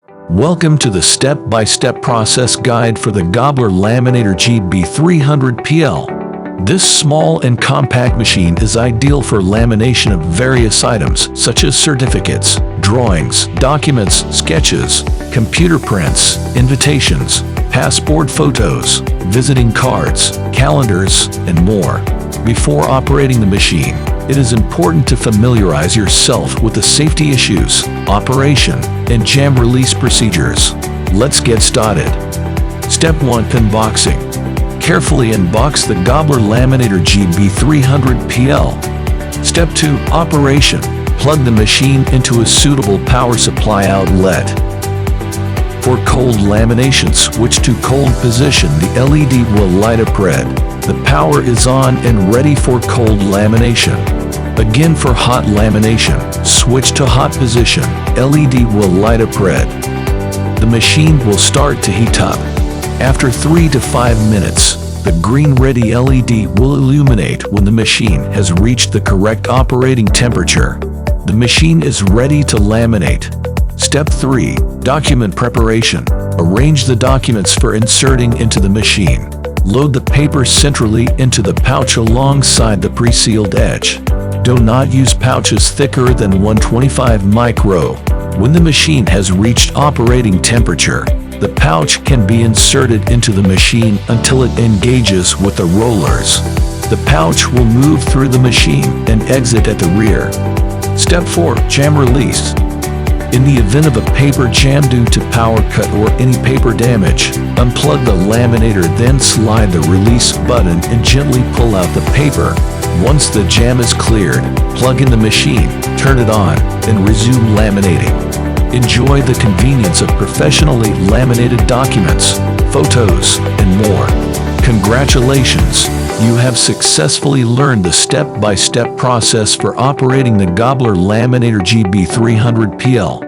Welcome to the step-by-step process guide for the Gobbler Laminator GB300PL. This small and compact machine is ideal for lamination of various items such as certificates, drawings, documents, sketches, computer prints, invitations, passport photos, visiting cards, calendars, and more. Before operating the machine, it is important to familiarize yourself with the safety issues, operation, and jam release procedures. Let's get started. Step 1. Unboxing. Carefully unbox the Gobbler Laminator GB300PL. Step 2. Operation. Plug the machine into a suitable power supply outlet. For cold lamination, switch to cold position. The LED will light up red. The power is on and ready for cold lamination. Again, for hot lamination, switch to hot position. LED will light up red. The machine will start to heat up. After 3 to 5 minutes, the green ready LED will illuminate when the machine has reached the correct operating temperature. The machine is ready to laminate. Step 3. Document preparation. Arrange the documents for inserting into the machine. Load the paper centrally into the pouch alongside the pre-sealed edge. Do not use pouches thicker than 125 micro. When the machine has reached operating temperature, the pouch can be inserted into the machine until it engages with the rollers. The pouch will move through the machine and exit at the rear. Step 4. Jam release. In the event of a paper jam due to power cut or any paper damage, unplug the laminator, then slide the release button and gently pull out the paper. Once the jam is cleared, plug in the machine, turn it on, and resume laminating. Enjoy the convenience of professionally laminated documents, photos, and more. Congratulations! You have successfully learned the step-by-step process for operating the Gobbler Laminator GB300PL.